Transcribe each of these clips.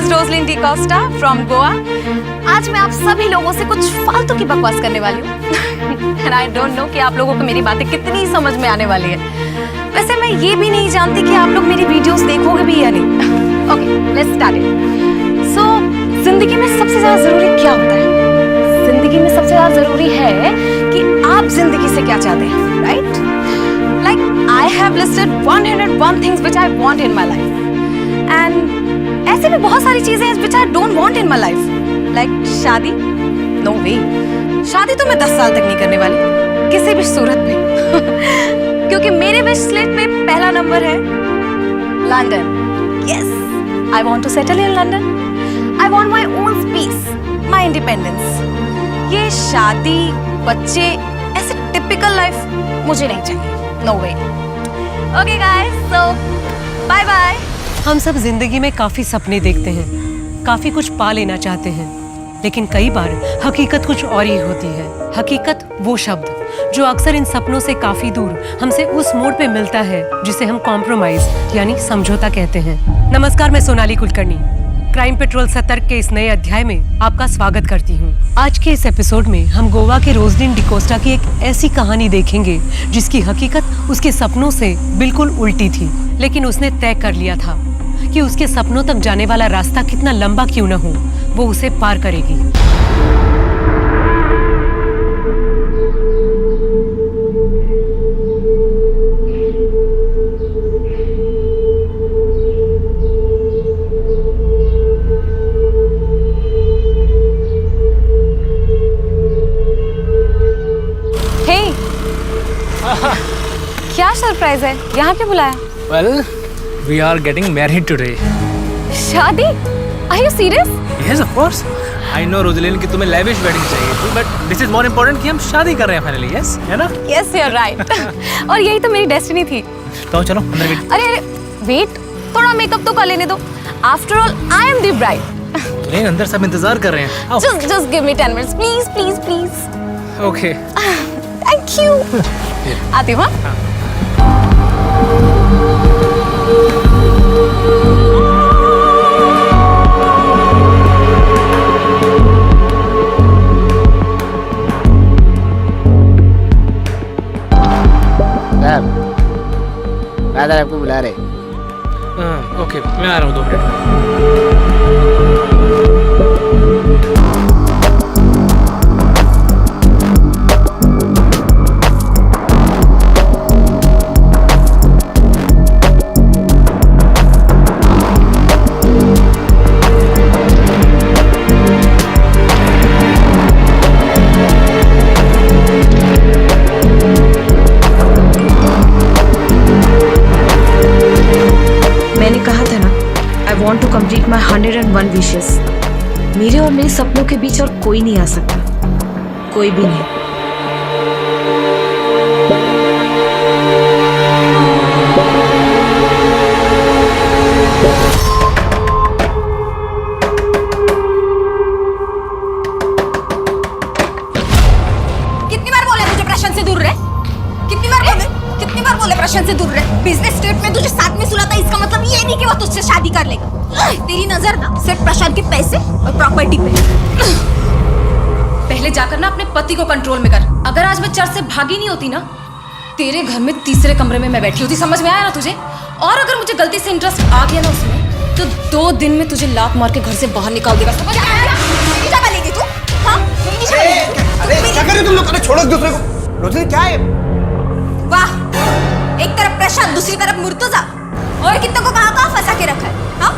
Is Roslyn D'Costa from Goa. आज मैं आप सभी लोगों से कुछ फालतू की बकवास करने वाली हूँ। एंड आई डोंट नो कि आप लोगों को मेरी बातें कितनी समझ में आने वाली है। वैसे मैं ये भी नहीं जानती कि आप लोग मेरी वीडियोस देखोगे भी या नहीं। Okay, let's start it. So जिंदगी में सबसे ज्यादा जरूरी क्या होता है? जिंदगी में सबसे ज्यादा जरूरी है कि आप जिंदगी से क्या चाहते हैं, right? Like I have listed 101 things which I want in my life, and ऐसे भी बहुत सारी चीजें हैं which I don't want in my life. Like शादी, नो वे, शादी तो मैं 10 साल तक नहीं करने वाली किसी भी सूरत में। क्योंकि मेरे विश लिस्ट में पहला नंबर है London. Yes, I want to settle in London. I want my own space, my independence. ये शादी, बच्चे, ऐसे टिपिकल लाइफ मुझे नहीं चाहिए, no way. Okay guys, so bye bye. हम सब जिंदगी में काफी सपने देखते हैं, काफी कुछ पा लेना चाहते हैं, लेकिन कई बार हकीकत कुछ और ही होती है। हकीकत वो शब्द जो अक्सर इन सपनों से काफी दूर हमसे उस मोड़ पे मिलता है जिसे हम कॉम्प्रोमाइज यानी समझौता कहते हैं। नमस्कार, मैं सोनाली कुलकर्णी क्राइम पेट्रोल सतर्क के इस नए अध्याय में आपका स्वागत करती हूँ। आज के इस एपिसोड में हम गोवा के रोजलिन डी कोस्टा की एक ऐसी कहानी देखेंगे जिसकी हकीकत उसके सपनों से बिल्कुल उल्टी थी, लेकिन उसने तय कर लिया था कि उसके सपनों तक जाने वाला रास्ता कितना लंबा क्यों न हो, वो उसे पार करेगी। क्या सरप्राइज है? यहाँ क्यों बुलाया? Well, we are getting married today. शादी? Are you serious? Yes, of course. I know Roslyn कि तुम्हें lavish wedding चाहिए थी, but this is more important कि हम शादी कर रहे हैं finally, yes? है ना? Yes, you're right. और यही तो मेरी डेस्टिनी थी। तो चलो अंदर वेट। अरे वेट, थोड़ा मेकअप तो कर लेने दो। After all, I am the bride. नहीं, अंदर सब इंतजार कर रहे हैं। आओ। Just give me 10 minutes, please, please, please. Okay. Thank you. आती हूँ। हाँ? राधा आपको बुला रहे। ओके, मैं आ रहा हूँ 2 minute. Want to complete my 101 wishes. मेरे और मेरे सपनों के बीच और कोई नहीं आ सकता, कोई भी नहीं। कितनी बार बोले मुझे प्रशांत से दूर रहे? कितनी बार बोले प्रशांत से दूर रहे? बिजनेस ट्रिप में तुझे साथ में सुला था, इसका मतलब ये नहीं कि वो तुझसे शादी कर लेगा। तेरी नजर ना सिर्फ प्रशांत के पैसे और प्रॉपर्टी पे। पहले जाकर ना अपने पति को कंट्रोल में कर। अगर आज मैं चर्च से भागी नहीं होती ना, तेरे घर में तीसरे कमरे में मैं बैठी होती। समझ में आया ना तुझे? और अगर मुझे गलती से इंटरेस्ट आ गया ना उसमें, तो 2 दिन में तुझे लात मार के घर से बाहर निकाल देगा। समझ आया? क्या बनेगी तू? हाँ? अरे क्या कर रहे हो तुम लोग? अरे छोड़ो एक दूसरे को। रोजलिन क्या है? वाह, एक तरफ प्रशांत, दूसरी तरफ मुर्तजा। और कितने को कहाँ फंसा के रखा है? हाँ?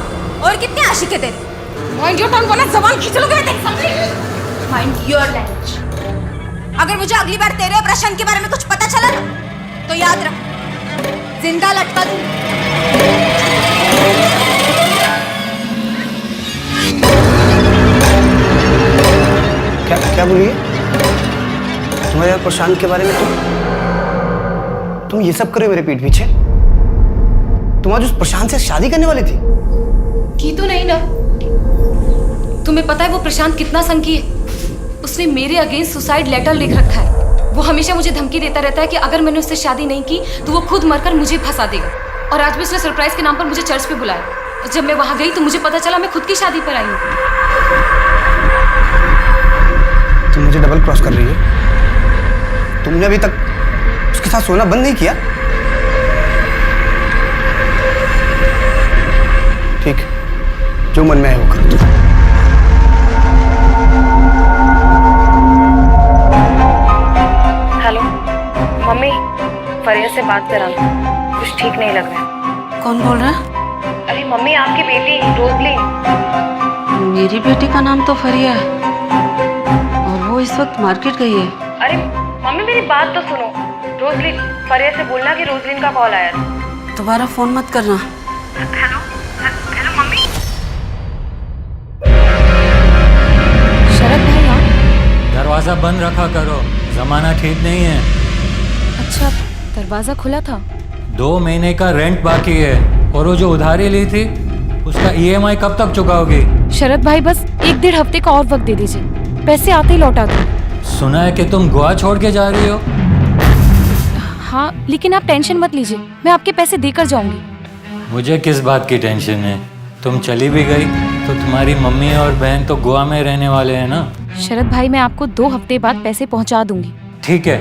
और कितने आशिक है तेरे? माइंड योर टंग, वरना जबान खींच लोगे मैं तेरी, समझी? Mind your language. अगर मुझे अगली बार तेरे और प्रशांत के बारे में कुछ पता चला ना, तो याद रख, जिंदा लटका दूं। क्या बोलिए? तुम्हारे और प्रशांत के बारे में तुम ये सब करे मेरे पीठ पीछे? तुम आज उस प्रशांत से शादी करने वाली थी? की तो नहीं ना। तुम्हें पता है वो प्रशांत कितना संकी है? उसने मेरे अगेंस्ट सुसाइड लेटर लिख रखा है। वो हमेशा मुझे धमकी देता रहता है कि अगर मैंने उससे शादी नहीं की तो वो खुद मरकर मुझे फंसा देगा। और आज भी उसने सरप्राइज के नाम पर मुझे चर्च पे बुलाया। जब मैं वहां गई तो मुझे पता चला मैं खुद की शादी पर आई हूँ। तुम मुझे डबल क्रॉस कर रही है। तुमने अभी तक उसके साथ सोना बंद नहीं किया। ठीक, जो मन में है वो करो तुम। हेलो मम्मी, फरिया से बात करा, कुछ ठीक नहीं लग रहा। कौन बोल रहा है? अरे मम्मी, आपकी बेटी रोजलिन। मेरी बेटी का नाम तो फरिया है और वो इस वक्त मार्केट गई है। अरे मम्मी, मेरी बात तो सुनो। रोजलिन, फरिया से बोलना कि रोजलिन का कॉल आया था। दोबारा फोन मत करना। Hello hello mummy. शरद भाई आप? दरवाजा बंद रखा करो, जमाना ठीक नहीं है। अच्छा, दरवाजा खुला था। 2 महीने का रेंट बाकी है और वो जो उधारी ली थी उसका EMI कब तक चुकाओगी? शरद भाई, बस 1-1.5 हफ्ते का और वक्त दे दीजिए, पैसे आते ही लौटा दो। सुना है कि तुम गोवा छोड़ के जा रही हो। हाँ, लेकिन आप टेंशन मत लीजिए, मैं आपके पैसे देकर जाऊंगी। मुझे किस बात की टेंशन है? तुम चली भी गई तो तुम्हारी मम्मी और बहन तो गोवा में रहने वाले हैं ना। शरद भाई, मैं आपको 2 हफ्ते बाद पैसे पहुंचा दूंगी। ठीक है।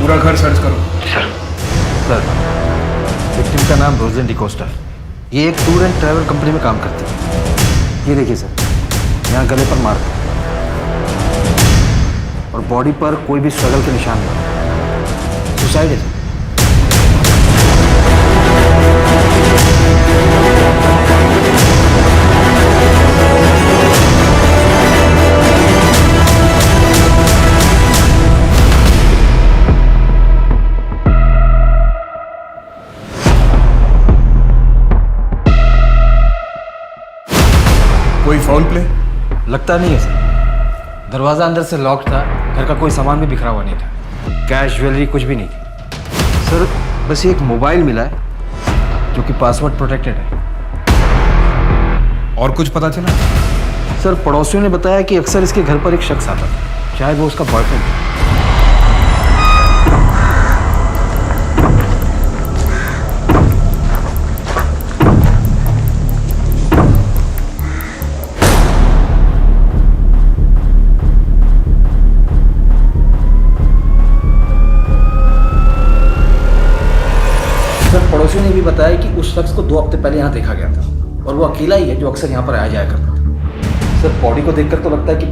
पूरा घर सर्च करो। सर विक्टिम का नाम रोजलिन डिकोस्टा है। ये एक टूर एंड ट्रैवल कंपनी में काम करती है। ये देखिए सर, यहाँ गले पर मार्क है और बॉडी पर कोई भी स्ट्रगल के निशान नहीं। सुसाइड है सर। कोई फाउल प्ले? लगता नहीं है सर। दरवाज़ा अंदर से लॉक था, घर का कोई सामान भी बिखरा हुआ नहीं था, कैश ज्वेलरी कुछ भी नहीं थी सर। बस ये एक मोबाइल मिला है जो कि पासवर्ड प्रोटेक्टेड है। और कुछ पता चला? सर पड़ोसियों ने बताया कि अक्सर इसके घर पर एक शख्स आता था, शायद वो उसका बॉयफ्रेंड था। पड़ोसियों ने भी बताया कि उस शख्स को 2 हफ्ते पहले यहाँ देखा गया था और वो अकेला ही है जो अक्सर यहाँ पर आया जाया करता था। सर बॉडी को देखकर तो लगता है कि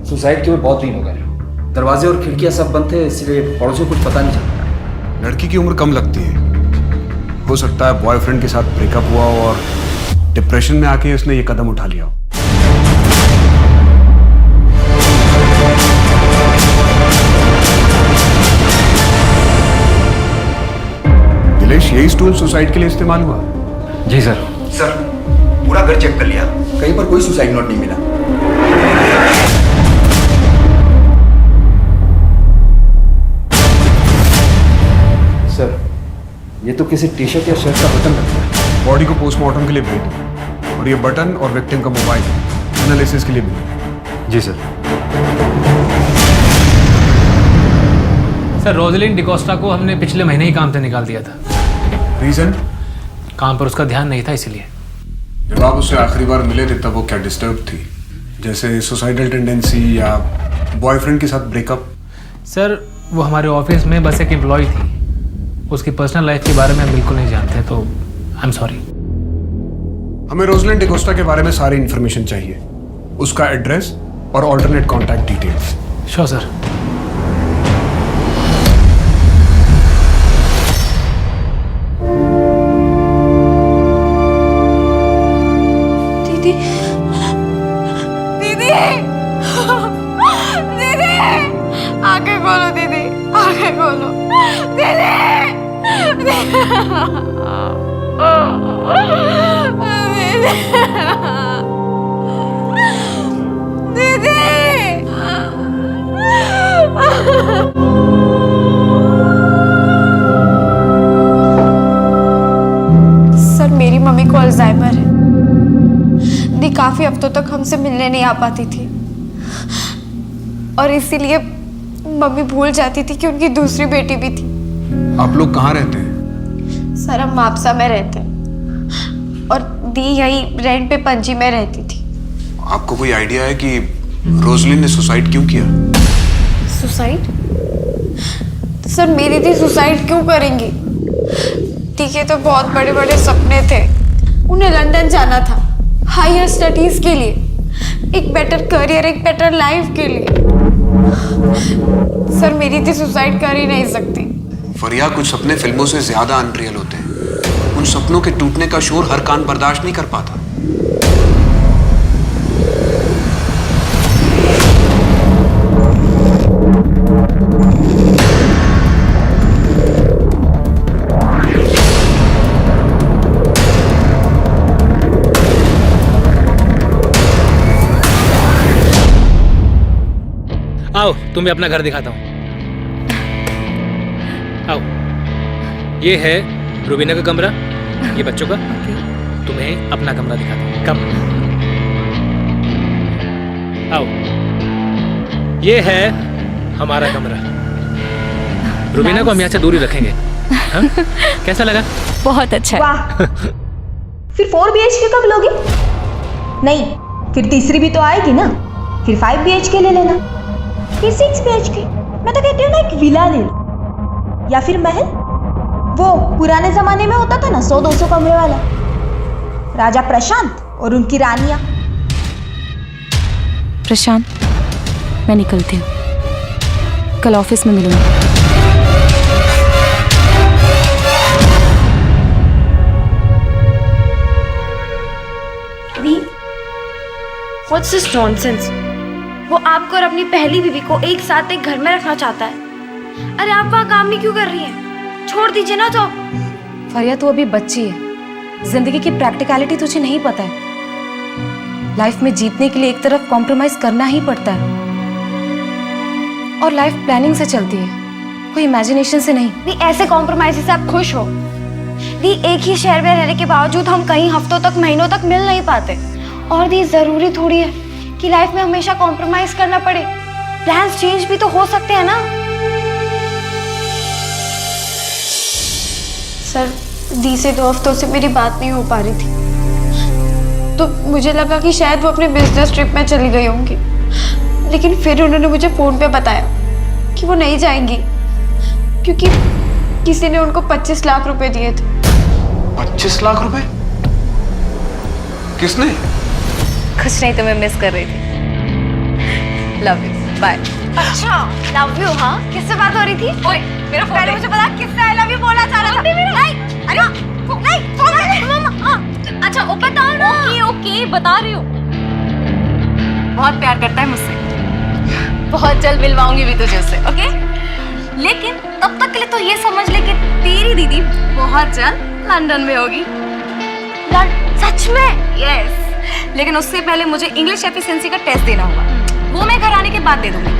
सुसाइड के हुए बहुत दिन हो गए। दरवाजे और खिड़कियाँ सब बंद थे, इसलिए पड़ोसियों को कुछ पता नहीं चलता। लड़की की उम्र कम लगती है, हो सकता है बॉयफ्रेंड के साथ ब्रेकअप हुआ हो और डिप्रेशन में आके उसने ये कदम उठा लिया हो। यही स्टूल सुसाइड के लिए इस्तेमाल हुआ? जी सर। सर पूरा घर चेक कर लिया, कहीं पर कोई सुसाइड नोट नहीं मिला। सर ये तो किसी टी-शर्ट या शर्ट का बटन लगता है। बॉडी को पोस्टमार्टम के लिए भेज दो और ये बटन और विक्टिम का मोबाइल एनालिसिस के लिए भेज दो। जी सर। सर रोजलिन डिकोस्टा को हमने पिछले महीने ही काम से निकाल दिया था। रीजन? काम पर उसका ध्यान नहीं था इसलिए। जब आप उससे आखिरी बार मिले थे तब वो क्या डिस्टर्ब थी, जैसे सुसाइडल टेंडेंसी या बॉयफ्रेंड के साथ ब्रेकअप? सर वो हमारे ऑफिस में बस एक एम्प्लॉय थी, उसकी पर्सनल लाइफ के बारे में हम बिल्कुल नहीं जानते, तो आई एम सॉरी। हमें रोजलिन डिकोस्टा के बारे में सारी इन्फॉर्मेशन चाहिए, उसका एड्रेस और alternate contact details. Sure sir. दीदी दीदी दीदी आंखें खोलो दीदी, आंखें खोलो दीदी दीदी सर मेरी मम्मी को अल्जाइमर है। दी काफी हफ्तों तक हमसे मिलने नहीं आ पाती थी और इसीलिए मम्मी भूल जाती थी कि उनकी दूसरी बेटी भी थी। आप लोग कहाँ रहते हैं? सर हम मापसा में रहते हैं और दी यही रेंट पे पणजी में रहती थी। आपको कोई आइडिया है कि रोजलिन ने सुसाइड क्यों किया? सुसाइड? सर मेरी दी सुसाइड क्यों करेंगी? दी के तो बहुत बड़े बड़े सपने थे, उन्हें लंदन जाना था हायर स्टडीज के लिए, एक बेटर करियर, एक बेटर लाइफ के लिए। सर मेरी दी सुसाइड कर ही नहीं सकती। फरिया, कुछ सपने फिल्मों से ज्यादा अनरियल होते हैं। उन सपनों के टूटने का शोर हर कान बर्दाश्त नहीं कर पाता। आओ तुम्हें अपना घर दिखाता हूँ। आओ, ये है रूबीना का कमरा, ये बच्चों का। तुम्हें अपना कमरा दिखाता हूँ। कम आओ, ये है हमारा कमरा। रूबीना को हम यहाँ से दूर ही रखेंगे। हाँ? कैसा लगा? बहुत अच्छा है। वाह, फिर 4 BHK कब लोगे? नहीं, फिर तीसरी भी तो आएगी ना, फिर 5 BHK ले लेना, फिर 6 BHK। मैं तो कहती हूँ ना एक विला ले लो या फिर महल, वो पुराने जमाने में होता था ना 100-200 कमरे वाला, राजा प्रशांत और उनकी रानियां। प्रशांत, मैं निकलती हूँ, कल ऑफिस में मिलूंगी। What's this nonsense? वो आपको और अपनी पहली बीवी को एक साथ एक घर में रखना चाहता है। अरे आप वहाँ काम नहीं क्यों कर रही हैं? छोड़ दीजिए ना जॉब। फरिया तू अभी बच्ची है, जिंदगी की प्रैक्टिकलिटी तुझे नहीं पता है। लाइफ में जीतने के लिए एक तरफ कॉम्प्रोमाइज करना ही पड़ता है और लाइफ प्लानिंग से चलती है, कोई इमेजिनेशन से नहीं। दी ऐसे कॉम्प्रोमाइज से आप खुश हो? दी एक ही शहर में रहने के बावजूद हम कहीं हफ्तों तक महीनों तक मिल नहीं पाते। और दी जरूरी थोड़ी है कि लाइफ में हमेशा कॉम्प्रोमाइज करना पड़े, प्लान्स चेंज भी तो हो सकते हैं ना। सर दी से 2 हफ्तों से मेरी बात नहीं हो पा रही थी, तो मुझे लगा कि शायद वो अपने बिजनेस ट्रिप में चली गई होंगी, लेकिन फिर उन्होंने मुझे फोन पे बताया कि वो नहीं जाएंगी क्योंकि किसी ने उनको 25 लाख रुपए दिए थे। 25 लाख रुपए? किसने? कुछ नहीं, तुम्हें मिस कर रही थी। Love you, bye. अच्छा लव यू? हाँ, किससे बात हो रही थी? ओए मेरा फोन पहले मुझे बता, किससे आई लव यू बोलना चाह रहा था? नहीं, अरे नहीं, फोन मम्मा। अच्छा वो बताओ ना। ओके ओके बता रही हूँ। बहुत प्यार करता है मुझसे, बहुत जल्द मिलवाऊंगी भी तुझे उससे, ओके? लेकिन तब तक के लिए तो ये समझ ले कि तेरी दीदी बहुत जल्द लंदन में होगी। सच में? यस, लेकिन उससे पहले मुझे इंग्लिश एफिशिएंसी का टेस्ट देना होगा, वो मैं घर आने के बाद दे दूंगी,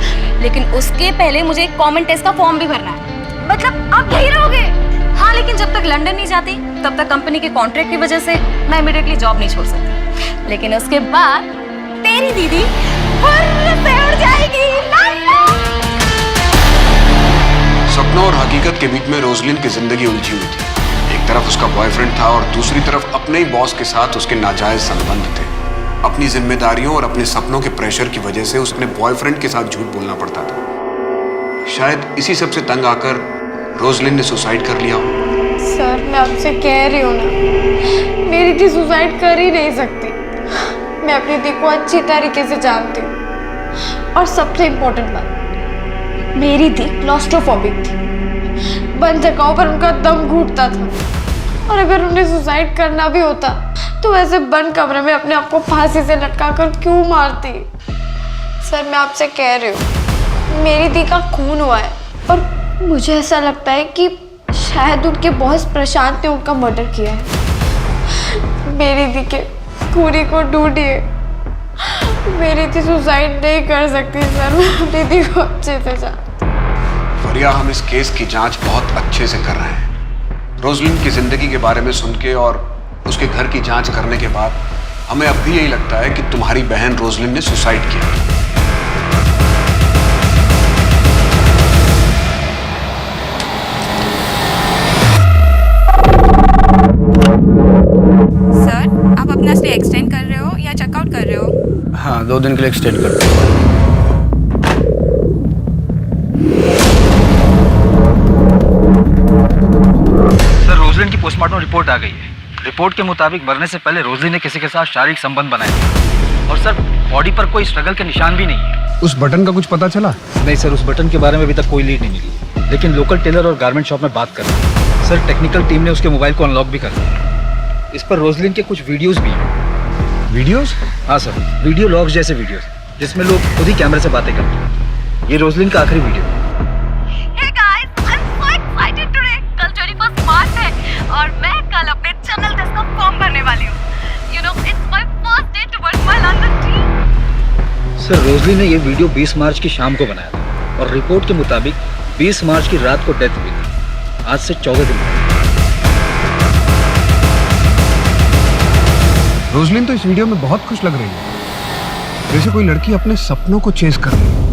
लेकिन उसके पहले मुझे एक कॉमन टेस्ट का फॉर्म भी भरना है। मतलब आप यही रहोगे? हाँ, लेकिन जब तक लंदन नहीं जाती तब तक कंपनी के कॉन्ट्रैक्ट की वजह से मैं इमीडिएटली जॉब नहीं छोड़ सकती, लेकिन उसके बाद तेरी दीदी फुर्र से उड़ जाएगी। सपनों और हकीकत के बीच में रोजलिन की जिंदगी उलझी हुई थी। एक तरफ उसका बॉयफ्रेंड था और दूसरी तरफ अपने ही बॉस के साथ उसके नाजायज संबंध थे। अपनी जिम्मेदारियों और अपने सपनों के प्रेशर की वजह से उसे अपने बॉयफ्रेंड के साथ झूठ बोलना पड़ता था। शायद इसी सब से तंग आकर रोजलिन ने सुसाइड कर लिया हो। सर मैं आपसे कह रही हूँ ना, मेरी दी सुसाइड कर ही नहीं सकती। मैं अपनी दी को अच्छी तरीके से जानती हूँ। और सबसे इम्पोर्टेंट बात, मेरी दी क्लॉस्ट्रोफोबिक थी। बंद जगहों पर उनका दम घुटता था। और अगर उन्हें सुसाइड करना भी होता तो वैसे बंद कमरे में अपने आप को फांसी से लटका कर क्यों मारती? सर मैं आपसे कह रही हूँ, मेरी दी का खून हुआ है और मुझे ऐसा लगता है कि शायद उनके बॉस प्रशांत ने उनका मर्डर किया है। मेरी दी के खूनी को ढूंढिए। मेरी दी सुसाइड नहीं कर सकती सर, मैं अपनी दी को अच्छे से जानती हूँ। फरिया, हम इस केस की जांच बहुत अच्छे से कर रहे हैं। रोजलिन की जिंदगी के बारे में सुन के और उसके घर की जांच करने के बाद हमें अब भी यही लगता है कि तुम्हारी बहन रोजलिन ने सुसाइड किया। सर आप अपना स्टे एक्सटेंड कर रहे हो या चेकआउट कर रहे हो? हाँ, 2 दिन के लिए एक्सटेंड कर दो। सर रोजलिन की पोस्टमार्टम रिपोर्ट आ गई है। रिपोर्ट के मुताबिक मरने से पहले रोजलिन ने किसी के साथ शारीरिक संबंध बनाए थे। और सर बॉडी पर कोई स्ट्रगल के निशान भी नहीं है। उस बटन का कुछ पता चला? नहीं सर, उस बटन के बारे में अभी तक कोई लीड नहीं मिली, लेकिन लोकल टेलर और गारमेंट शॉप में बात कर रहे हैं। सर टेक्निकल टीम ने उसके मोबाइल को अनलॉक भी कर दिया। इस पर रोजलिन के कुछ वीडियोस भी हैं। वीडियोस? हाँ सर, वीडियो लॉग्स जैसे वीडियोस जिसमें लोग खुद ही कैमरे से बातें करते हैं। ये रोजलिन का आखिरी वीडियो है। Hey guys, I'm so excited today. कल 21 मार्च है और मैं कल अपने चैनल टेस्ट का फॉर्म भरने वाली हूँ। You know, it's my first day towards my London dream. Sir Roslyn ने ये वीडियो 20 मार्च की शाम को बनाया था और रिपोर्ट के मुताबिक 20 मार्च की रात को डेथ हुई थी। आज से 14 दिन पहले। रोजलिन तो इस वीडियो में बहुत खुश लग रही है, जैसे कोई लड़की अपने सपनों को चेस कर रही है।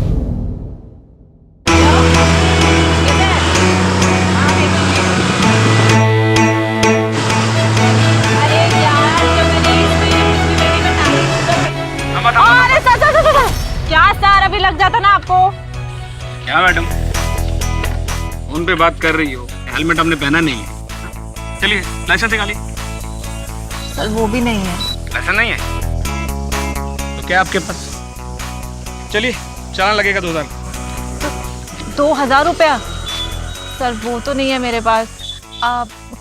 क्या सर, अभी लग जाता ना आपको। क्या मैडम फोन पे बात कर रही हो? हेलमेट हमने पहना नहीं है। चलिए लाइसेंस निकालिए। सर वो भी नहीं है। लाइसेंस नहीं है तो क्या आपके पास? चलिए चालान लगेगा 2000। 2000 रुपया? सर वो तो नहीं है मेरे पास।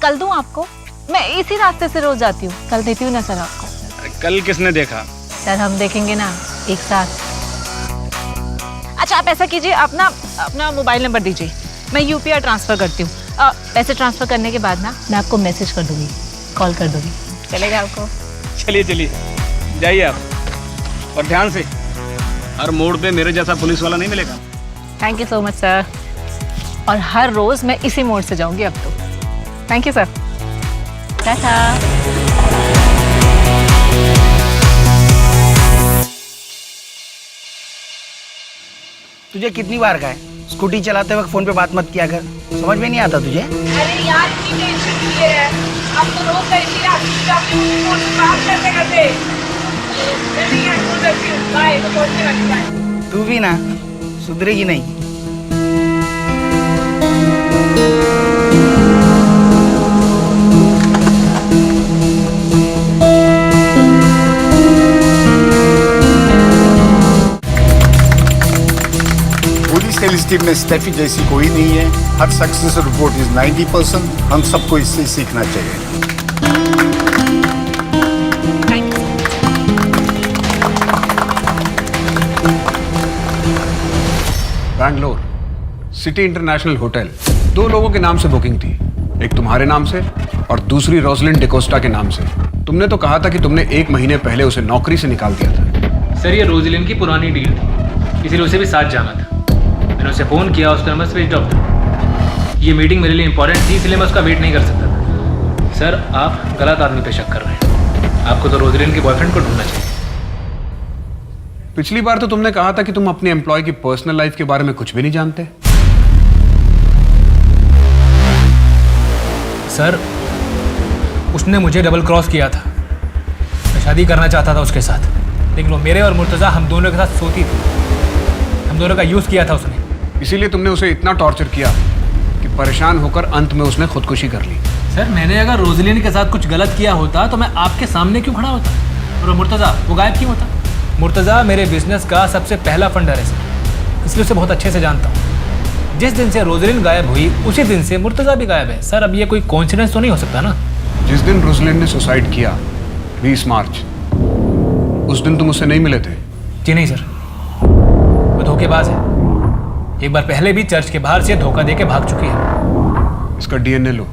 कल दूं आपको? मैं इसी रास्ते से रोज जाती हूँ, कल देती हूँ ना सर आपको। कल किसने देखा? सर हम देखेंगे ना एक साथ। अच्छा आप ऐसा कीजिए, अपना मोबाइल नंबर दीजिए, मैं यूपीआई ट्रांसफ़र करती हूँ। पैसे ट्रांसफ़र करने के बाद ना मैं आपको मैसेज कर दूँगी, कॉल कर दूँगी। चलेगा आपको? चलिए चलिए जाइए आप, और ध्यान से, हर मोड़ पे मेरे जैसा पुलिस वाला नहीं मिलेगा। Thank you so much sir. और हर रोज़ मैं इसी मोड़ से जाऊँगी अब तो। Thank you sir. टाटा। तुझे कितनी बार कहा है स्कूटी चलाते वक्त फोन पे बात मत किया कर, समझ में नहीं आता तुझे? अरे यार इतनी टेंशन किए है, अब तो रोज का इसी रास्ते अपने फोन पे बात करते करते जल्दी है, फोन करती हूँ, बाय, तो पहुंचने वाली है। तू भी ना सुधरेगी नहीं। पुलिस टीम में स्टेफी जैसी कोई नहीं है। हर सक्सेस रिपोर्ट इज 90%। हम सबको इससे सीखना चाहिए। बैंगलोर सिटी इंटरनेशनल होटल 2 लोगों के नाम से बुकिंग थी, एक तुम्हारे नाम से और दूसरी रोजलिन डिकोस्टा के नाम से। तुमने तो कहा था कि तुमने 1 महीने पहले उसे नौकरी से निकाल दिया था। सर ये रोजलिन की पुरानी डील थी, इसीलिए उसे भी साथ जाना था। मैंने उसे फ़ोन किया, उसका नंबर स्विच ऑफ था। ये मीटिंग मेरे लिए इंपॉर्टेंट थी, इसलिए मैं उसका वेट नहीं कर सकता था। सर आप गलत आदमी पे शक कर रहे हैं, आपको तो रोजलिन के बॉयफ्रेंड को ढूंढना चाहिए। पिछली बार तो तुमने कहा था कि तुम अपने एम्प्लॉय की पर्सनल लाइफ के बारे में कुछ भी नहीं जानते। सर उसने मुझे डबल क्रॉस किया था। मैं शादी करना चाहता था उसके साथ, लेकिन वो मेरे और मुर्तज़ा हम दोनों के साथ सोती थी। हम दोनों का यूज़ किया था उसने। इसीलिए तुमने उसे इतना टॉर्चर किया कि परेशान होकर अंत में उसने खुदकुशी कर ली। सर मैंने अगर रोजलिन के साथ कुछ गलत किया होता तो मैं आपके सामने क्यों खड़ा होता, और मुर्तज़ा वो गायब क्यों होता? मुर्तज़ा मेरे बिजनेस का सबसे पहला फंडर है सर, इसलिए उसे बहुत अच्छे से जानता हूँ। जिस दिन से रोजलिन गायब हुई उसी दिन से मुर्तज़ा भी गायब है। सर अब ये कोई कोइंसिडेंस तो नहीं हो सकता ना? जिस दिन रोजलिन ने सुसाइड किया 20 मार्च, उस दिन तुम उससे नहीं मिले थे? जी नहीं सर, वो धोखेबाज है। एक बार पहले भी चर्च के बाहर से धोखा देके भाग चुकी है। इसका डीएनए लो।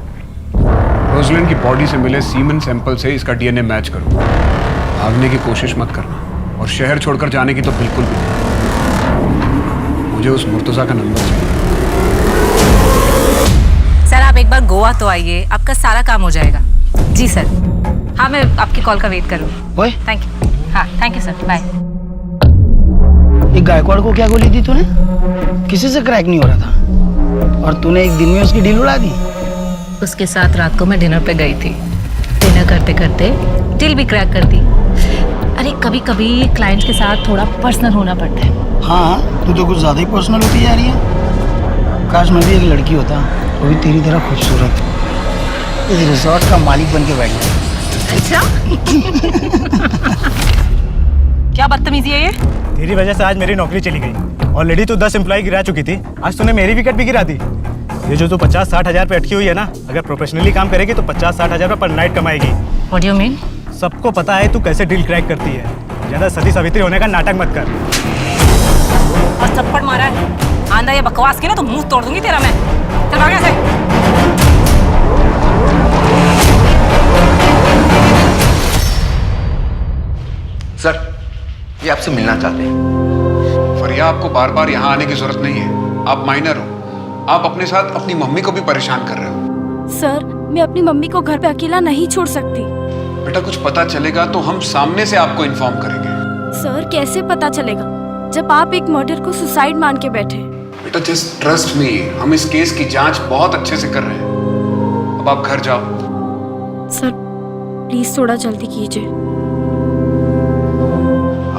रोजलिन की बॉडी से मिले सीमेन सैंपल से इसका डीएनए मैच करो। भागने की कोशिश मत करना, और शहर छोड़कर जाने की तो बिल्कुल भी नहीं। मुझे उस मुर्तज़ा का नंबर चाहिए। सर आप एक बार गोवा तो आइए, आपका सारा काम हो जाएगा। जी सर। हाँ मैं आपकी कॉल का वेट करूँगी। Thank you. हाँ थैंक यू सर, बाय। ये गायकवाड़ को क्या गोली दी तूने? किसी से क्रैक नहीं हो रहा था, और तूने एक दिन में उसकी डील उड़ा दी। उसके साथ रात को मैं डिनर पे गई थी। डिनर करते करते डील भी क्रैक कर दी। अरे कभी कभी क्लाइंट्स के साथ थोड़ा पर्सनल होना पड़ता है। हाँ तू तो कुछ ज़्यादा ही पर्सनल होती जा रही है। काश मैं भी एक लड़की होता, वो भी तेरी तरह खूबसूरत, इस रिजॉर्ट का मालिक बन के बैठ जाए। अच्छा क्या बदतमीजी है ये? तेरी वजह से आज मेरी नौकरी चली गई। ऑलरेडी तू 10 एम्प्लॉय गिरा चुकी थी, आज तूने मेरी विकेट भी गिरा दी। ये जो तू 50-60 हज़ार पे अटकी हुई है ना, अगर प्रोफेशनली काम करेगी तो 50-60 हज़ार पर night कमाएगी। What do you mean? सबको पता है तू कैसे डील क्रैक करती है। ज्यादा सती सावित्री होने का नाटक मत कर। और थप्पड़ मारा है आंधा ये बकवास की ना तो मुंह तोड़ दूंगी तेरा मैं। चल भाग यहाँ से। सर ये आपसे मिलना चाहते हैं। फरिया, आपको बार बार यहाँ आने की जरूरत नहीं है। आप माइनर हो, आप अपने साथ अपनी मम्मी को भी परेशान कर रहे हो। सर मैं अपनी मम्मी को घर पे अकेला नहीं छोड़ सकती। बेटा कुछ पता चलेगा तो हम सामने से आपको इन्फॉर्म करेंगे। सर कैसे पता चलेगा जब आप एक मर्डर को सुसाइड मान के बैठे? बेटा जस्ट ट्रस्ट मी, हम इस केस की जांच बहुत अच्छे से कर रहे हैं। अब आप घर जाओ। सर प्लीज थोड़ा जल्दी कीजिए।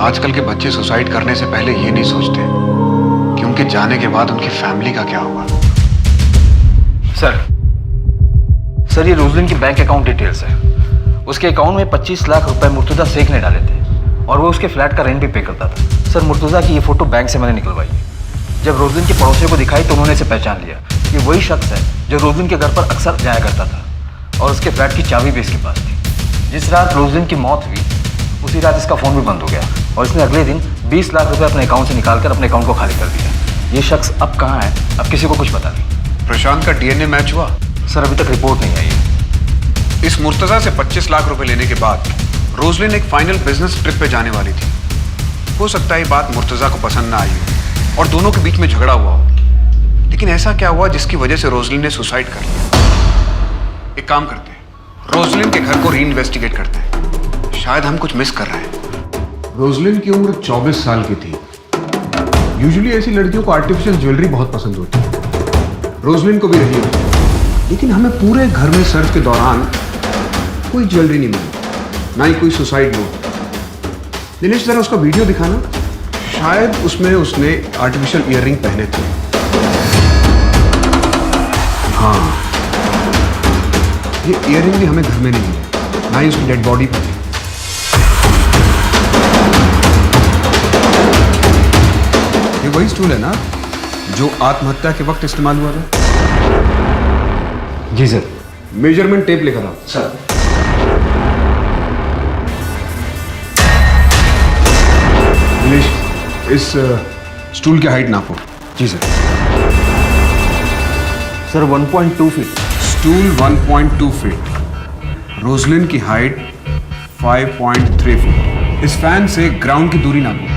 आजकल के बच्चे सुसाइड करने से पहले ये नहीं सोचते कि उनके जाने के बाद उनकी फैमिली का क्या होगा। सर ये रोजलिन की बैंक अकाउंट डिटेल्स है। उसके अकाउंट में 25 लाख रुपए मुर्तुजा शेख ने डाले थे, और वो उसके फ्लैट का रेंट भी पे करता था। सर मुर्तुजा की ये फोटो बैंक से मैंने निकलवाई है। जब रोजलिन के पड़ोसियों को दिखाई तो उन्होंने इसे पहचान लिया। ये वही शख्स है जो रोजलिन के घर पर अक्सर जाया करता था, और उसके फ्लैट की चाबी भी इसके पास थी। जिस रात रोजलिन की मौत हुई उसी रात इसका फ़ोन भी बंद हो गया, और इसने अगले दिन 20 लाख रुपए अपने अकाउंट से निकालकर अपने अकाउंट को खाली कर दिया। ये शख्स अब कहाँ है, अब किसी को कुछ पता नहीं। प्रशांत का डीएनए मैच हुआ? सर अभी तक रिपोर्ट नहीं आई है। इस मुर्तजा से 25 लाख रुपए लेने के बाद रोजलिन एक फाइनल बिजनेस ट्रिप पे जाने वाली थी। हो सकता है ये बात मुर्तजा को पसंद ना आई हो और दोनों के बीच में झगड़ा हुआ हो, लेकिन ऐसा क्या हुआ जिसकी वजह से रोजलिन ने सुसाइड कर लिया? एक काम करते हैं, रोजलिन के घर को री इन्वेस्टिगेट करते हैं, शायद हम कुछ मिस कर रहे हैं। रोजलिन की उम्र 24 साल की थी। यूजुअली ऐसी लड़कियों को आर्टिफिशियल ज्वेलरी बहुत पसंद होती है, रोजलिन को भी रही होती, लेकिन हमें पूरे घर में सर्च के दौरान कोई ज्वेलरी नहीं मिली, ना ही कोई सुसाइड नोट। दिनेश जरा उसका वीडियो दिखाना, शायद उसमें उसने आर्टिफिशियल ईयररिंग पहने थे। हाँ ये ईयररिंग भी हमें घर में नहीं मिली, ना ही उसकी डेड बॉडी पर। ये वही स्टूल है ना जो आत्महत्या के वक्त इस्तेमाल हुआ था? जी सर। मेजरमेंट टेप लेकर आओ। सर दिनेश इस स्टूल की हाइट नापो। जी sir. Sir 1.2 feet. Stool 1.2 feet, Roslyn की हाइट 5.3 फीट। इस फैन से ग्राउंड की दूरी नापो।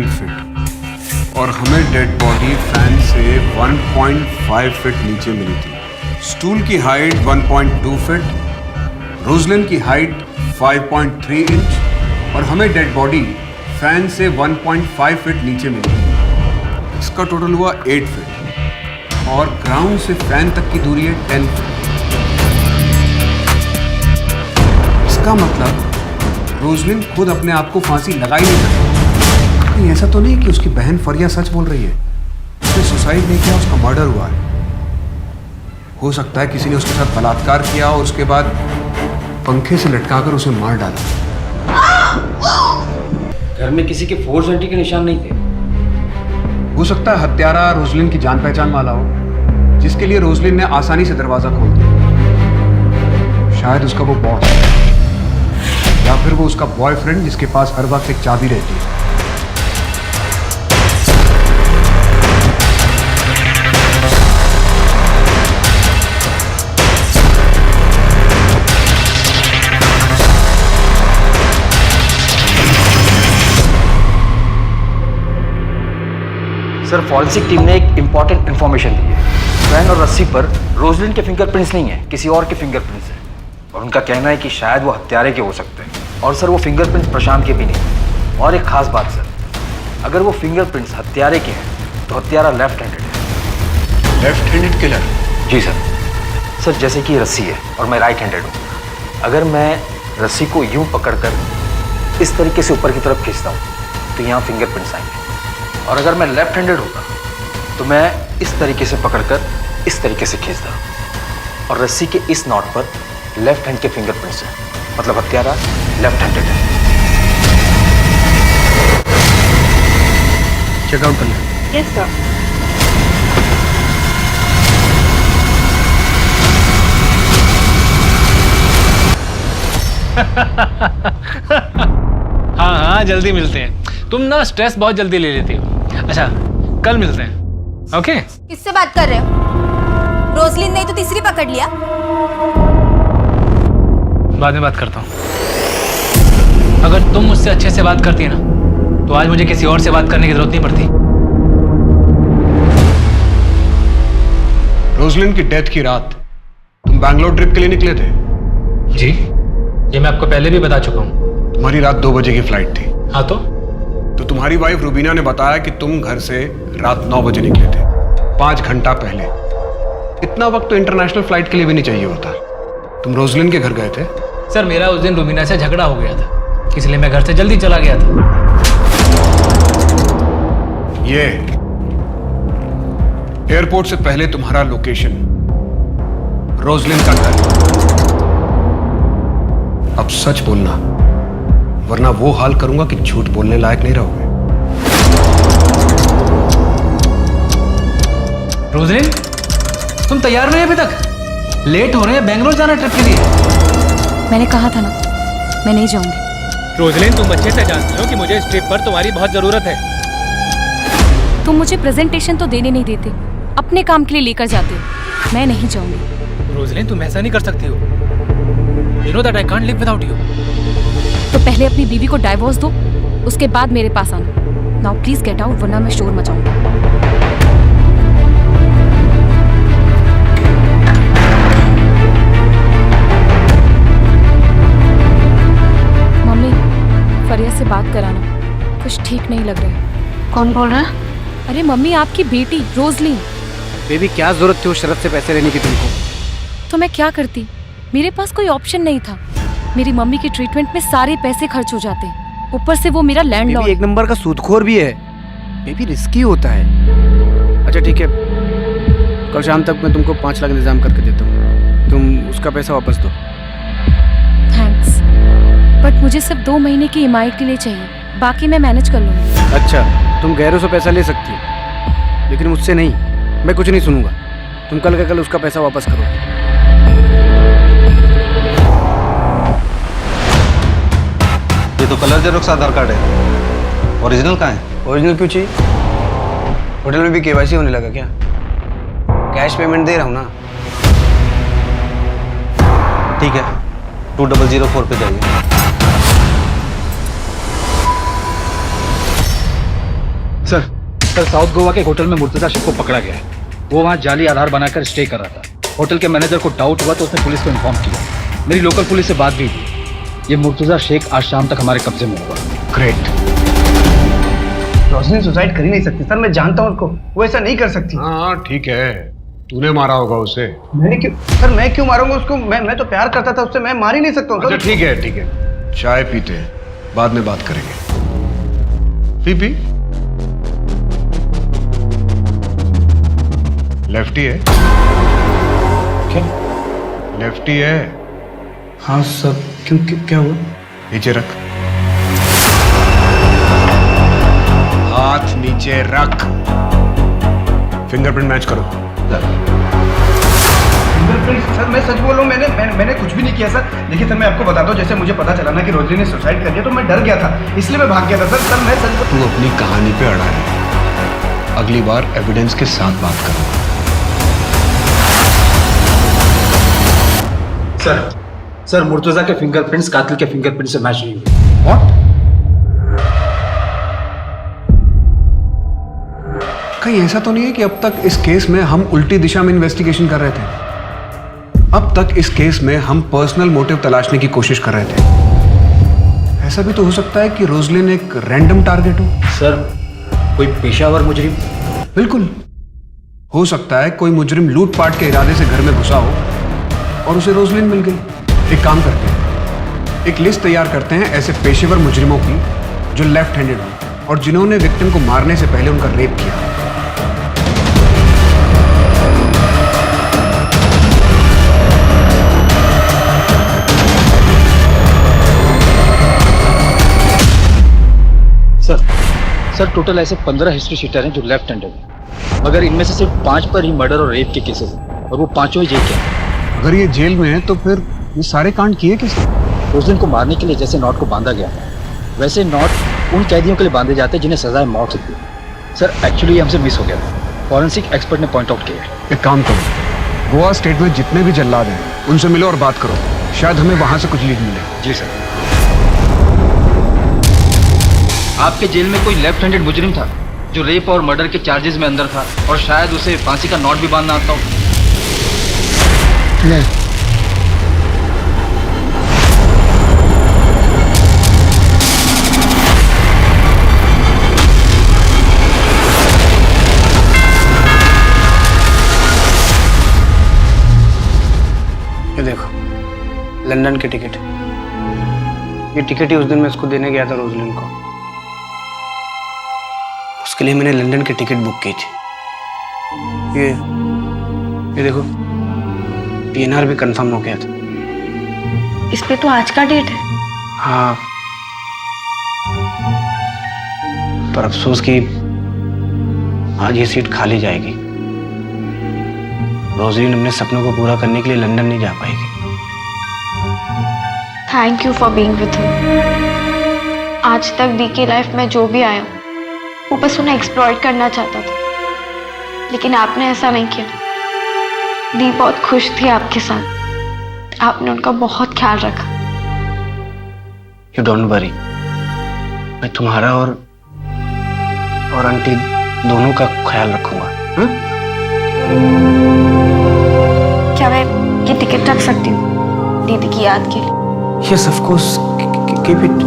फीट, और हमें डेड बॉडी फैन से 1.5 फीट नीचे मिली थी। स्टूल की हाइट 1.2 फीट, रोजलिन की हाइट 5.3 इंच, और हमें डेड बॉडी फैन से 1.5 फीट नीचे मिली। इसका टोटल हुआ 8 फीट और ग्राउंड से फैन तक की दूरी है 10 फीट। इसका मतलब रोजलिन खुद अपने आप को फांसी लगा ही नहीं सकती। कहीं ऐसा तो नहीं कि उसकी बहन फरिया सच बोल रही है, उसने सुसाइड नहीं किया, उसका मर्डर हुआ है। हो सकता है किसी ने उसके साथ बलात्कार किया और उसके बाद पंखे से लटकाकर उसे मार डाला। घर में किसी के फोर्स एंट्री के निशान नहीं थे। हो सकता है हत्यारा रोजलिन की जान पहचान वाला हो, जिसके लिए रोजलिन ने आसानी से दरवाजा खोल दिया। शायद उसका वो बॉस या फिर वो उसका बॉयफ्रेंड जिसके पास हर वक्त एक चाबी रहती है। सर, फॉरेंसिक टीम ने एक इंपॉर्टेंट इन्फॉर्मेशन दी है। फैन और रस्सी पर रोजलिन के फिंगरप्रिंट्स नहीं है, किसी और के फिंगरप्रिंट्स हैं। और उनका कहना है कि शायद वो हत्यारे के हो सकते हैं। और सर, वो फिंगरप्रिंट्स प्रशांत के भी नहीं। और एक खास बात सर, अगर वो फिंगरप्रिंट्स हत्यारे के हैं तो हत्यारा लेफ्ट हैंडेड है। Left handed killer? जी सर। सर, जैसे कि रस्सी है और मैं राइट हैंडेड हूँ। अगर मैं रस्सी को यूं पकड़कर इस तरीके से ऊपर की तरफ खींचता हूँ तो यहाँ फिंगरप्रिंट्स आएंगे। और अगर मैं लेफ्ट हैंडेड होता तो मैं इस तरीके से पकड़कर इस तरीके से खींचता और रस्सी के इस नॉट पर लेफ्ट हैंड के फिंगरप्रिंट्स हैं, मतलब हत्यारा लेफ्ट हैंडेड है। चेकआउट कर लें। Yes sir. हाँ हाँ, जल्दी मिलते हैं। तुम ना स्ट्रेस बहुत जल्दी ले लेती हो। अच्छा, कल मिलते हैं। ओके? किससे बात कर रहे हो? रोजलिन नहीं तो तीसरी पकड़ लिया। बाद में बात करता हूँ। अगर तुम मुझसे अच्छे से बात करती है ना तो आज मुझे किसी और से बात करने की जरूरत नहीं पड़ती। रोजलिन की डेथ की रात तुम बैंगलोर ट्रिप के लिए निकले थे? जी, ये मैं आपको पहले भी बता चुका हूँ। तुम्हारी रात 2 बजे की फ्लाइट थी। हाँ तो तुम्हारी वाइफ रूबीना ने बताया कि तुम घर से रात 9 बजे निकले थे, 5 घंटा पहले। इतना वक्त तो इंटरनेशनल फ्लाइट के लिए भी नहीं चाहिए होता। तुम रोजलिन के घर गए थे? सर, मेरा उस दिन रूबीना से झगड़ा हो गया था, इसलिए मैं घर से जल्दी चला गया था। ये एयरपोर्ट से पहले तुम्हारा लोकेशन रोजलिन का घर। अब सच बोलना, वरना वो हाल करूंगा कि झूठ बोलने लायक नहीं रहोगे। रोजलिन, तुम तैयार नहीं अभी तक? लेट हो रहे हैं बैंगलोर जाना ट्रिप के लिए। मैंने कहा था ना, मैं नहीं जाऊंगी। रोजलिन, तुम अच्छे से जानती हो कि मुझे इस ट्रिप पर तुम्हारी बहुत जरूरत है। तुम मुझे प्रेजेंटेशन तो देने नहीं देते, अपने काम के लिए लेकर जाते हो। मैं नहीं जाऊंगी। रोजलिन, तुम ऐसा नहीं कर सकती हो। You know that I can't live without you. तो पहले अपनी बीवी को डाइवोर्स दो, उसके बाद मेरे पास आना। नाउ प्लीज गेट आउट, वरना मैं शोर मचाऊंगा। मम्मी, फरिया से बात कराना, कुछ ठीक नहीं लग रहा है। कौन बोल रहा है? अरे मम्मी, आपकी बेटी रोजलिन। बेबी, क्या जरूरत थी उस शरत से पैसे लेने की तुमको? तो मैं क्या करती, मेरे पास कोई ऑप्शन नहीं था। मेरी मम्मी की ट्रीटमेंट में सारे पैसे खर्च हो जाते हैं, ऊपर से वो मेरा लैंडलॉर्ड। एक नंबर का सूदखोर भी है बेबी, रिस्की होता है। अच्छा ठीक है, कल शाम तक मैं तुमको 5 लाख इंतजाम करके देता हूँ, तुम उसका पैसा वापस दो। थैंक्स, बट मुझे सिर्फ 2 महीने की ईएमआई के लिए चाहिए, बाकी मैं मैनेज कर लूँगी। अच्छा, तुम गैरों से पैसा ले सकती हो, लेकिन मुझसे नहीं। मैं कुछ नहीं सुनूंगा। तुम कल का कल उसका पैसा वापस करो। ये तो कलर जेरोक्स आधार कार्ड है, ओरिजिनल कहाँ है? ओरिजिनल क्यों चाहिए? होटल में भी केवाईसी होने लगा क्या? कैश पेमेंट दे रहा हूँ ना। ठीक है, 2004 पे जाइए। सर, साउथ गोवा के होटल में मुर्तजा शेख को पकड़ा गया है। वो वहाँ जाली आधार बनाकर स्टे कर रहा था। होटल के मैनेजर को डाउट हुआ तो उसने पुलिस को इन्फॉर्म किया। मेरी लोकल पुलिस से बात भी हुई। ये मुर्तजा शेख आज शाम तक हमारे कब्जे में होगा। ग्रेट। रोशनी सुसाइड कर ही नहीं सकती सर, मैं जानता हूँ उसको, वो ऐसा नहीं कर सकती। हाँ ठीक है, तूने मारा होगा उसे। मैंने क्यों सर, मैं क्यों मारूंगा उसको? मैं तो प्यार करता था उससे, मैं मार ही नहीं सकता हूँ सर। अच्छा ठीक है ठीक है, चाय पीते हैं, बाद में बात करेंगे। पी लेफ्टी है क्या? लेफ्टी है। हाँ सर, क्यों क्या हुआ? नीचे रख, हाथ नीचे रख, फिंगरप्रिंट मैच करो। फिंगरप्रिंट सर, मैं सच बोल रहा हूँ, मैंने कुछ भी नहीं किया सर। देखिए सर, मैं आपको बता दूं, जैसे मुझे पता चला ना कि रोजली ने सुसाइड कर लिया तो मैं डर गया था, इसलिए मैं भाग गया था सर। मैं सच तू अपनी कहानी पे अड़ा है, अगली बार एविडेंस के साथ बात करो। सर मुर्तजा के फिंगरप्रिंट्स कातिल के फिंगरप्रिंट से मैच नहीं हुए। व्हाट? कहीं ऐसा तो नहीं है कि अब तक इस केस में हम उल्टी दिशा में इन्वेस्टिगेशन कर रहे थे? अब तक इस केस में हम पर्सनल मोटिव तलाशने की कोशिश कर रहे थे। ऐसा भी तो हो सकता है कि रोजलिन एक रैंडम टारगेट हो। सर कोई पेशावर मुजरिम? बिल्कुल हो सकता है कोई मुजरिम लूटपाट के इरादे से घर में घुसा हो और उसे रोजलिन मिल गई। एक काम करते हैं, एक लिस्ट तैयार करते हैं ऐसे पेशेवर मुजरिमों की जो लेफ्ट हैंडेड हो और जिन्होंने विक्टिम को मारने से पहले उनका रेप किया। सर टोटल ऐसे 15 हिस्ट्री शीटर हैं जो लेफ्ट हैंडेड हैं, मगर इनमें से सिर्फ 5 पर ही मर्डर और रेप के केसेस हैं और वो 5 ही जेल के हैं। अगर ये जेल में है तो फिर ये सारे कांड किए किसने? रोजलिन को मारने के लिए जैसे नॉट को बांधा गया वैसे नॉट उन कैदियों के लिए बांधे जाते हैं जिन्हें सजाए मौत होती है। सर एक्चुअली हमसे मिस हो गया था, फॉरेंसिक एक्सपर्ट ने पॉइंट आउट किया है। एक काम करो, गोवा स्टेट में जितने भी जल्लाद हैं उनसे मिलो और बात करो, शायद हमें वहां से कुछ लीड मिले। जी सर। आपके जेल में कोई लेफ्ट हैंडेड मुजरिम था जो रेप और मर्डर के चार्जेस में अंदर था और शायद उसे फांसी का नॉट भी बांधना आता हो? नहीं। ये देखो लंदन की टिकट, ये टिकट ही उस दिन मैं इसको देने गया था रोजलिन को, उसके लिए मैंने लंदन की टिकट बुक की थी। ये देखो पीएनआर भी कंफर्म हो गया था। इस पे तो आज का डेट है। हाँ, पर अफसोस कि आज ये सीट खाली जाएगी। रोजलिन अपने सपनों को पूरा करने के लिए लंदन नहीं जा पाएगी। Thank you for being with him. आज तक दी की लाइफ में जो भी आया वो बस उन्हें एक्सप्लॉइट करना चाहता था, लेकिन आपने ऐसा नहीं किया। दी बहुत खुश थी आपके साथ, आपने उनका बहुत ख्याल रखा। यू डोंट वरी, मैं तुम्हारा और आंटी दोनों का ख्याल रखूंगा। क्या मैं ये टिकट रख सकती हूँ दीदी की याद के लिए? Yes of course, keep it.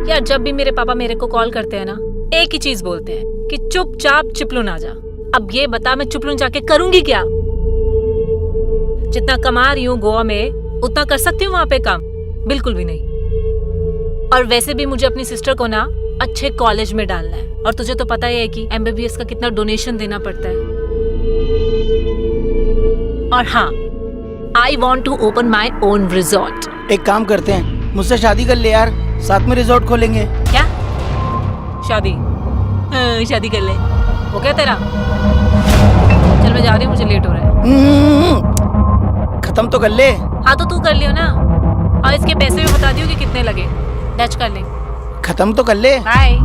यार जब भी मेरे पापा मेरे को कॉल करते हैं ना, एक ही चीज बोलते हैं कि चुपचाप चिपलू ना जा। अब ये बता मैं चिपलू जाके करूंगी क्या? जितना कमा रही हूँ गोवा में उतना कर सकती हूँ वहां पे काम? बिल्कुल भी नहीं। और वैसे भी मुझे अपनी सिस्टर को ना अच्छे कॉलेज में डालना है, और तुझे तो पता ही है कि MBBS का कितना डोनेशन देना पड़ता है। और हाँ, I want to open my own resort. एक काम करते हैं, मुझसे शादी कर ले यार, साथ में रिजॉर्ट खोलेंगे। क्या शादी? शादी कर ले, वो क्या तेरा? चल मैं जा रही हूँ, मुझे लेट हो रहा है। खत्म तो कर ले। हाँ तो तू कर लियो ना, और इसके पैसे भी बता दियो कि कितने लगे। डच कर ले। खत्म तो कर ले। बाय।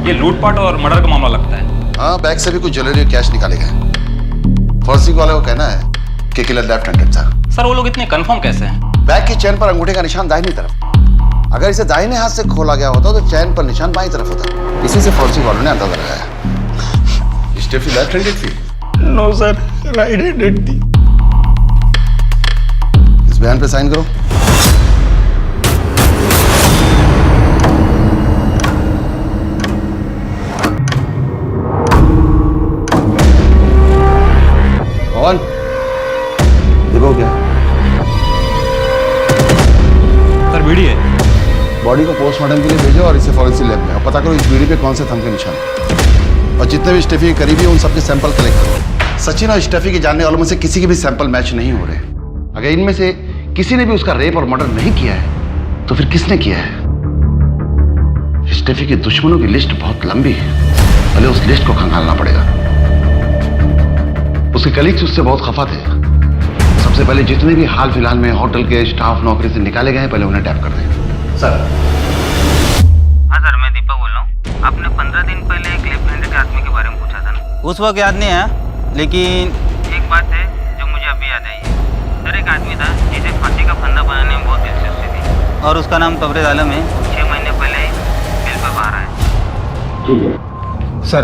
ये लूटपाट और मर्डर का मामला लगता है। हाँ, बैग से भी कुछ ज्वेलरी और कैश निकाले गए। फॉरेंसिक वाले को कहना है कि किलर लेफ्ट हैंडेड था। सर वो लोग इतने कंफर्म कैसे हैं? बैग की चैन पर अंगूठे का निशान दाहिनी तरफ। अगर इसे दाहिने हाथ से खोला गया होता तो चैन पर निशान बाईं तरफ होता। इसी से फॉरेंसिक वालों ने अंदाजा लगाया। स्टेफी लेफ्ट हैंडेड थी? नो सर, राइट हैंडेड थी। इस बयान पे साइन करो। कौन? देखो क्या सर बीड़ी है। बॉडी को पोस्टमार्टम के लिए भेजो और इसे फॉरेंसिक लैब में, और पता करो इस बीड़ी पे कौन से थंब के निशान हैं। और जितने भी स्टेफी के करीबी हैं उन सबके सैंपल कलेक्ट करो। सचिन और स्टेफी के जानने वालों में से किसी के भी सैंपल मैच नहीं हो रहे। अगर इनमें से किसी ने भी उसका रेप और मर्डर नहीं किया है तो फिर किसने किया है? स्टेफी के दुश्मनों की लिस्ट बहुत लंबी है, पहले उस लिस्ट को खंगालना पड़ेगा। उसके कलीग्स उससे बहुत खफा थे। सबसे पहले जितने भी हाल फिलहाल में होटल के स्टाफ नौकरी से निकाले गए हैं पहले उन्हें टैप कर दें। सर। हाँ सर, मैं दीपक बोल रहा हूँ। आपने 15 दिन पहले एक लेफ्ट हैंडेड आदमी के बारे में पूछा था ना? उस वक्त याद नहीं है, लेकिन एक बात है जो मुझे अभी याद आई है। सर एक आदमी था जिसे फांसी का फंदा बनाने में बहुत दिलचस्पी थी, और उसका नाम तबरेज आलम है। 6 महीने पहले बेल पर बाहर आया। ठीक है सर।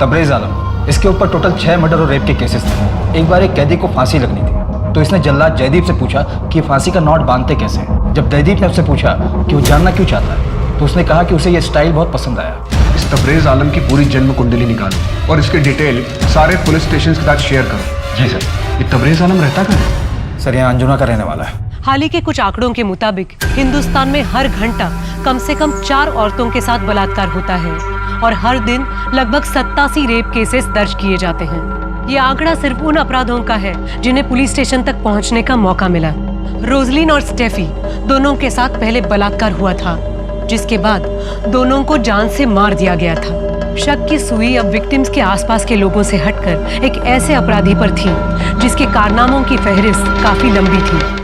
तबरेज आलम, इसके ऊपर टोटल 6 मर्डर और रेप के केसेस थे। एक बार एक कैदी को फांसी लगनी थी तो इसने जल्लाद जयदीप से पूछा कि फांसी का नॉट बांधते कैसे। जब जयदीप ने उससे पूछा कि वो जानना क्यों चाहता है तो उसने कहा कि उसे ये स्टाइल बहुत पसंद आया। इस तबरेज आलम की पूरी जन्म कुंडली निकालो और इसके डिटेल सारे पुलिस स्टेशन के साथ शेयर करो। जी सर। ये तबरेज आलम रहता कहाँ है? सर यहाँ अंजुना का रहने वाला है। हाल ही के कुछ आंकड़ों के मुताबिक हिंदुस्तान में हर घंटा कम से कम 4 औरतों के साथ बलात्कार होता है और हर दिन लगभग 87 रेप केसेस दर्ज किए जाते हैं। ये आंकड़ा सिर्फ उन अपराधों का है जिन्हें पुलिस स्टेशन तक पहुंचने का मौका मिला। रोजलिन और स्टेफी दोनों के साथ पहले बलात्कार हुआ था, जिसके बाद दोनों को जान से मार दिया गया था। शक की सुई अब विक्टिम्स के आसपास के लोगों से हटकर एक ऐसे अपराधी पर थी जिसके कारनामों की फहरिस्त काफी लंबी थी।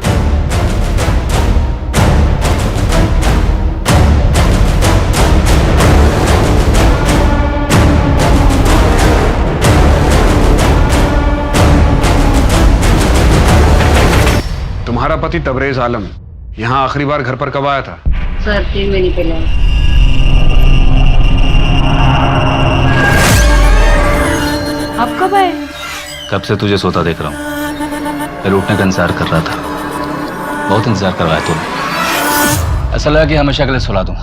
तुम्हारा पति तबरेज आलम यहाँ आखिरी बार घर पर कब आया था? सर 3 महीने पहले। आप कब आए? कब से तुझे सोता देख रहा हूँ। फिर उठने का इंतजार कर रहा था। बहुत इंतजार करवाया तूने। ऐसा लगा कि हमेशा के लिए सुला दूँ।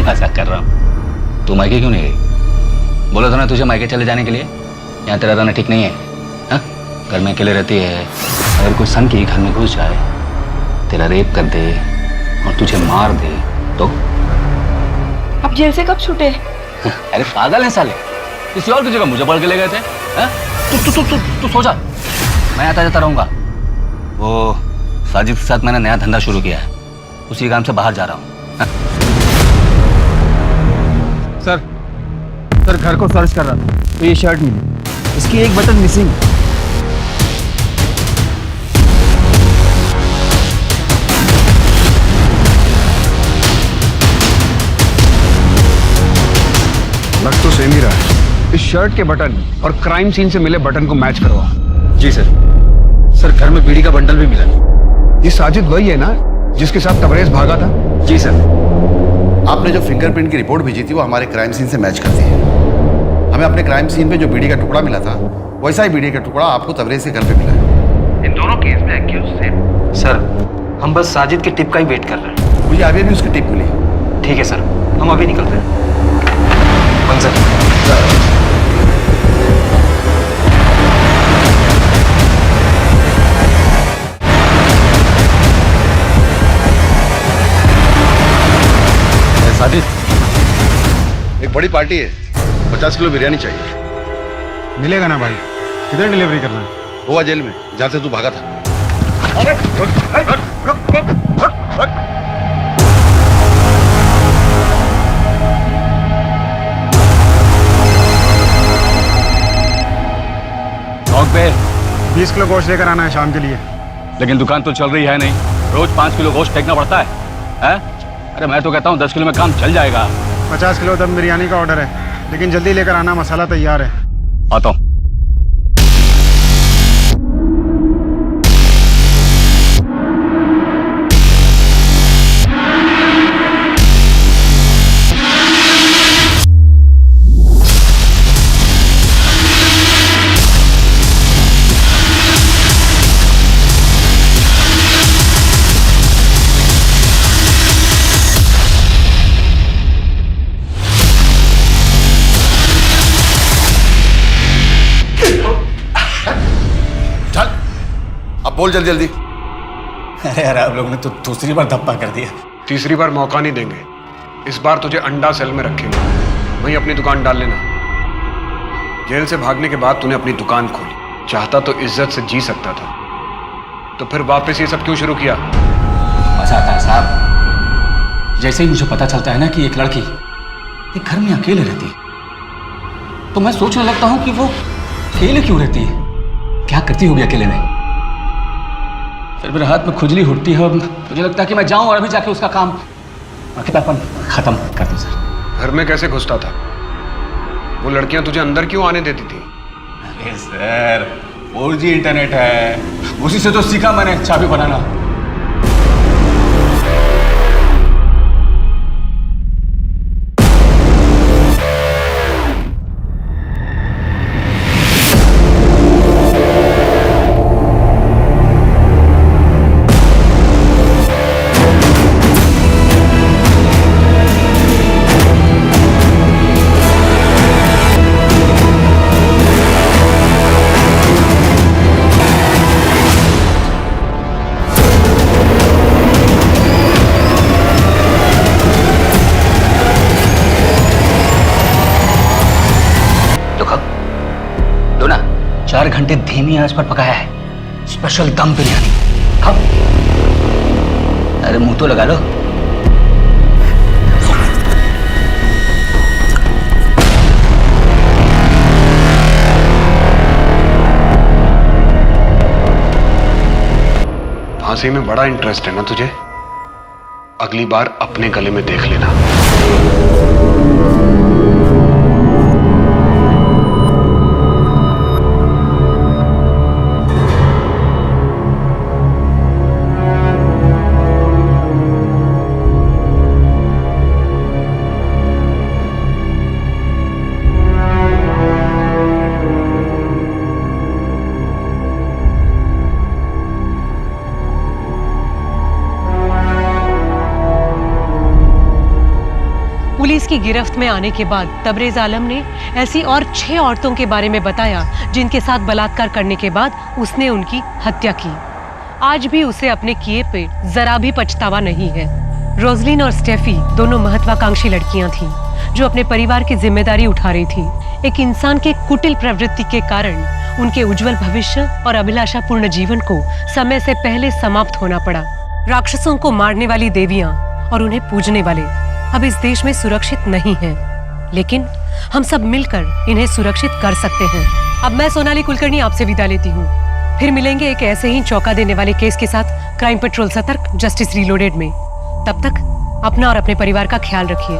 मजाक कर रहा हूँ। तू मायके क्यों नहीं गई? बोला था ना तुझे मायके चले जाने के लिए। यहाँ तेरा रहना ठीक नहीं है। हाँ? घर में अकेले रहती है। अगर कोई सन की घर में घुस जाए, तेरा रेप कर दे और तुझे मार दे तो? आप जेल से कब छूटे? अरे पागल है साले, किसी और की जगह मुझे पकड़ के ले गए थे। तू सो जा, मैं आता जाता रहूंगा। वो साजिद के साथ मैंने नया धंधा शुरू किया है, उसी काम से बाहर जा रहा हूँ। सर घर को सर्च कर रहा था तो ये शर्ट मिली, इसकी एक बटन मिसिंग। लग तो सेम ही रहा है। इस शर्ट के बटन और क्राइम सीन से मिले बटन को मैच करवाओ। जी सर। सर घर में बीड़ी का बंडल भी मिला। ये साजिद वही है ना जिसके साथ तबरेज भागा था? जी सर। आपने जो फिंगरप्रिंट की रिपोर्ट भेजी थी वो हमारे क्राइम सीन से मैच करती है। हमें अपने क्राइम सीन पे जो बीड़ी का टुकड़ा मिला था वैसा ही बीड़ी का टुकड़ा आपको तबरेज के घर पे मिला है। इन दोनों केस में एक्यूज सेम। सर हम बस साजिद की टिप का ही वेट कर रहे हैं। मुझे अभी भी उसकी टिप मिली। ठीक है सर, हम अभी निकलते हैं। सर साजिद, एक बड़ी पार्टी है, 50 किलो बिरयानी चाहिए। मिलेगा ना भाई? किधर डिलीवरी करना है? गोवा जेल में, जहाँ से तू भागा था। पे 20 किलो गोश्त लेकर आना है शाम के लिए। लेकिन दुकान तो चल रही है नहीं, रोज 5 किलो गोश्त फेंकना पड़ता है। अरे मैं तो कहता हूँ 10 किलो में काम चल जाएगा। 50 किलो दम बिरयानी का ऑर्डर है, लेकिन जल्दी लेकर आना, मसाला तैयार है। आता हूँ। बोल जल्दी जल्दी। अरे यार आप लोगों ने तो दूसरी बार धप्पा कर दिया। तीसरी बार मौका नहीं देंगे। इस बार तुझे अंडा सेल में रखेंगे, वहीं अपनी दुकान डाल लेना। जेल से भागने के बाद तूने अपनी दुकान खोली, चाहता तो इज्जत से जी सकता था, तो फिर वापस ये सब क्यों शुरू किया? मजा आता है साहब। जैसे ही मुझे पता चलता है ना कि एक लड़की एक घर में अकेले रहती है, तो मैं सोचने लगता हूँ कि वो अकेले क्यों रहती है, क्या करती होगी अकेले में। फिर मेरे हाथ में खुजली उठती है और मुझे लगता है कि मैं जाऊं और अभी जाके उसका काम अकेलापन खत्म कर दूं। सर घर में कैसे घुसता था? वो लड़कियां तुझे अंदर क्यों आने देती थी? अरे सर 4G इंटरनेट है, उसी से तो सीखा मैंने चाबी बनाना। लो ना, 4 घंटे धीमी आंच पर पकाया है, स्पेशल दम बिरयानी। खाओ। अरे मुंह तो लगा लो। फांसी में बड़ा इंटरेस्ट है ना तुझे? अगली बार अपने गले में देख लेना। पुलिस की गिरफ्त में आने के बाद तबरेज आलम ने ऐसी और 6 औरतों के बारे में बताया जिनके साथ बलात्कार करने के बाद उसने उनकी हत्या की। आज भी उसे अपने किए पे जरा भी पछतावा नहीं है। रोजलिन और स्टेफी दोनों महत्वाकांक्षी लड़कियां थीं जो अपने परिवार की जिम्मेदारी उठा रही थी। एक इंसान के कुटिल प्रवृत्ति के कारण उनके उज्जवल भविष्य और अभिलाषापूर्ण जीवन को समय से पहले समाप्त होना पड़ा। राक्षसों को मारने वाली देवियां और उन्हें पूजने वाले अब इस देश में सुरक्षित नहीं हैं, लेकिन हम सब मिलकर इन्हें सुरक्षित कर सकते हैं। अब मैं सोनाली कुलकर्णी आपसे विदा लेती हूँ। फिर मिलेंगे एक ऐसे ही चौंका देने वाले केस के साथ क्राइम पेट्रोल सतर्क जस्टिस रीलोडेड में। तब तक अपना और अपने परिवार का ख्याल रखिए।